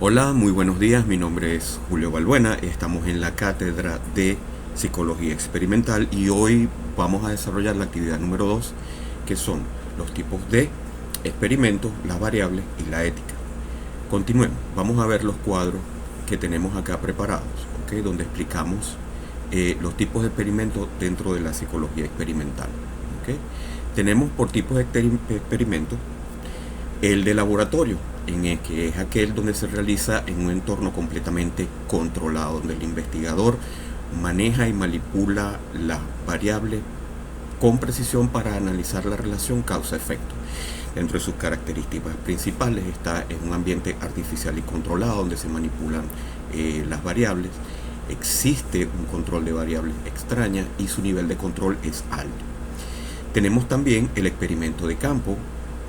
Hola, muy buenos días. Mi nombre es Julio Balbuena. Estamos en la cátedra de Psicología Experimental y hoy vamos a desarrollar la actividad número 2, que son los tipos de experimentos, las variables y la ética. Continuemos. Vamos a ver los cuadros que tenemos acá preparados, ¿ok? Donde explicamos los tipos de experimentos dentro de la psicología experimental, ¿ok? Tenemos por tipos de experimentos el de laboratorio, en el que es aquel donde se realiza en un entorno completamente controlado, donde el investigador maneja y manipula las variables con precisión para analizar la relación causa-efecto. Dentro de sus características principales está en un ambiente artificial y controlado donde se manipulan las variables. Existe un control de variables extrañas y su nivel de control es alto. Tenemos también el experimento de campo,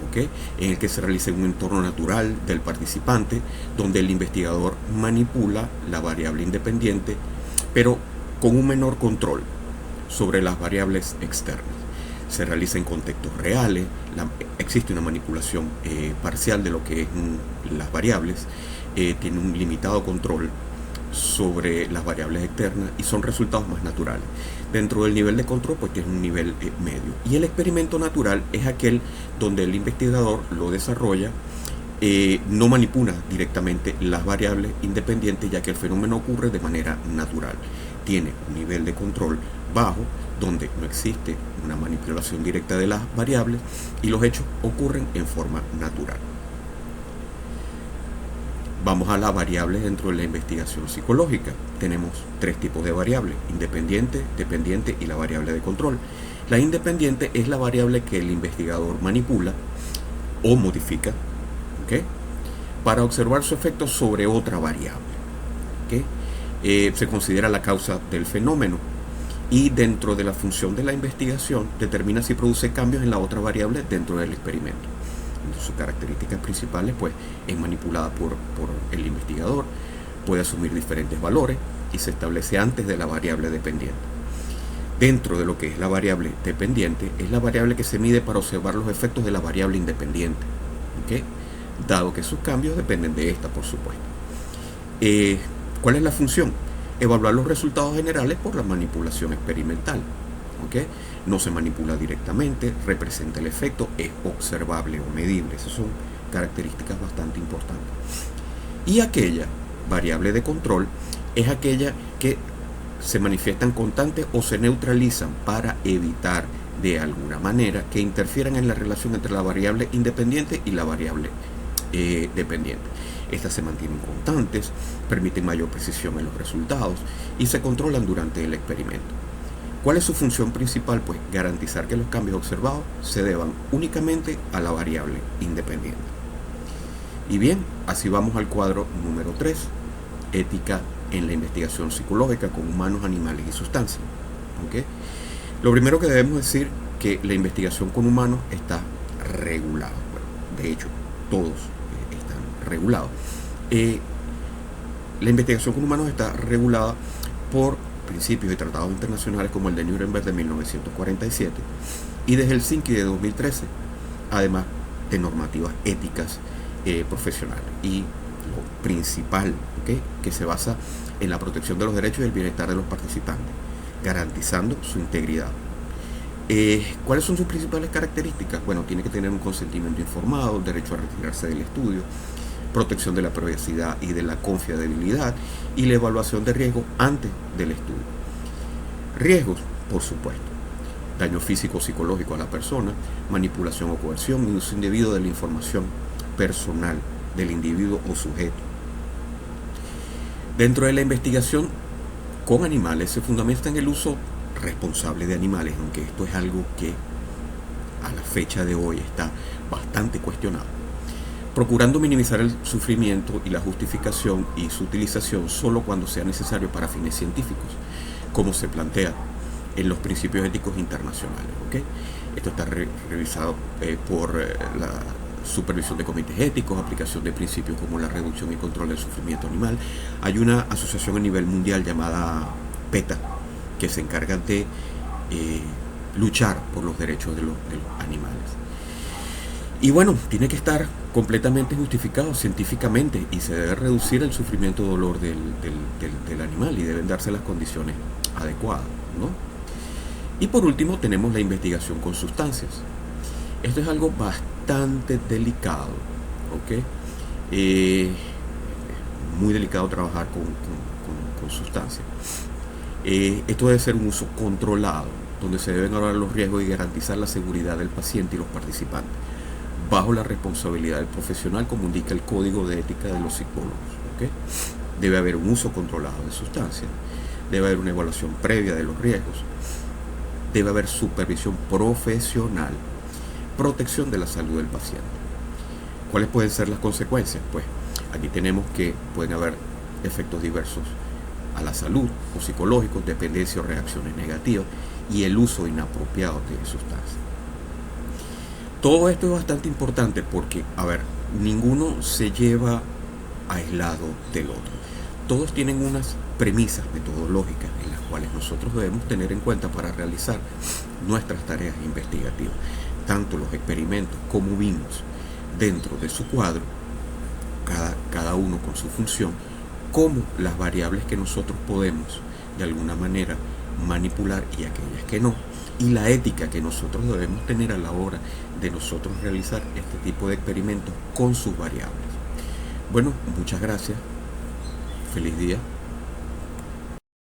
¿okay? En el que se realiza en un entorno natural del participante, donde el investigador manipula la variable independiente, pero con un menor control sobre las variables externas. Se realiza en contextos reales, existe una manipulación parcial de lo que es las variables, tiene un limitado control sobre las variables externas y son resultados más naturales. Dentro del nivel de control, pues tiene un nivel medio. Y el experimento natural es aquel donde el investigador lo desarrolla, no manipula directamente las variables independientes, ya que el fenómeno ocurre de manera natural. Tiene un nivel de control bajo, donde no existe una manipulación directa de las variables y los hechos ocurren en forma natural. Vamos a las variables dentro de la investigación psicológica. Tenemos tres tipos de variables: independiente, dependiente y la variable de control. La independiente es la variable que el investigador manipula o modifica, ¿okay?, para observar su efecto sobre otra variable, ¿okay? Se considera la causa del fenómeno y dentro de la función de la investigación determina si produce cambios en la otra variable dentro del experimento. Sus características principales, pues, es manipulada por el investigador, puede asumir diferentes valores y se establece antes de la variable dependiente. Dentro de lo que es la variable dependiente, es la variable que se mide para observar los efectos de la variable independiente, ¿okay?, dado que sus cambios dependen de esta, por supuesto. ¿Cuál es la función? Evaluar los resultados generales por la manipulación experimental, ¿okay? No se manipula directamente, representa el efecto, es observable o medible. Esas son características bastante importantes. Y aquella variable de control es aquella que se manifiestan constantes o se neutralizan para evitar de alguna manera que interfieran en la relación entre la variable independiente y la variable dependiente. Estas se mantienen constantes, permiten mayor precisión en los resultados y se controlan durante el experimento. ¿Cuál es su función principal? Pues garantizar que los cambios observados se deban únicamente a la variable independiente. Y bien, así vamos al cuadro número 3, ética en la investigación psicológica con humanos, animales y sustancias, ¿okay? Lo primero que debemos decir que la investigación con humanos está regulada. Bueno, de hecho, todos están regulados. La investigación con humanos está regulada por principios y tratados internacionales como el de Nuremberg de 1947 y desde Helsinki de 2013, además de normativas éticas profesionales. Y lo principal, ¿okay?, que se basa en la protección de los derechos y el bienestar de los participantes, garantizando su integridad. ¿Cuáles son sus principales características? Bueno, tiene que tener un consentimiento informado, derecho a retirarse del estudio, protección de la privacidad y de la confidencialidad y la evaluación de riesgos antes del estudio. Riesgos, por supuesto: daño físico o psicológico a la persona, manipulación o coerción y uso indebido de la información personal del individuo o sujeto. Dentro de la investigación con animales se fundamenta en el uso responsable de animales, aunque esto es algo que a la fecha de hoy está bastante cuestionado, procurando minimizar el sufrimiento y la justificación y su utilización solo cuando sea necesario para fines científicos, como se plantea en los principios éticos internacionales, ¿okay? Esto está revisado por la supervisión de comités éticos, aplicación de principios como la reducción y control del sufrimiento animal. Hay una asociación a nivel mundial llamada PETA que se encarga de luchar por los derechos de los animales. Y bueno, tiene que estar completamente justificado científicamente y se debe reducir el sufrimiento o dolor del animal y deben darse las condiciones adecuadas, ¿no? Y por último tenemos la investigación con sustancias. Esto es algo bastante delicado, ¿ok? Muy delicado trabajar con sustancias. Esto debe ser un uso controlado, donde se deben evaluar los riesgos y garantizar la seguridad del paciente y los participantes, bajo la responsabilidad del profesional, como indica el Código de Ética de los Psicólogos, ¿ok? Debe haber un uso controlado de sustancias, debe haber una evaluación previa de los riesgos, debe haber supervisión profesional, protección de la salud del paciente. ¿Cuáles pueden ser las consecuencias? Pues aquí tenemos que pueden haber efectos diversos a la salud o psicológicos, dependencia o reacciones negativas y el uso inapropiado de sustancias. Todo esto es bastante importante porque, a ver, ninguno se lleva aislado del otro. Todos tienen unas premisas metodológicas en las cuales nosotros debemos tener en cuenta para realizar nuestras tareas investigativas. Tanto los experimentos como vimos dentro de su cuadro, cada uno con su función, como las variables que nosotros podemos de alguna manera manipular y aquellas que no, y la ética que nosotros debemos tener a la hora de nosotros realizar este tipo de experimentos con sus variables. Bueno, muchas gracias. Feliz día.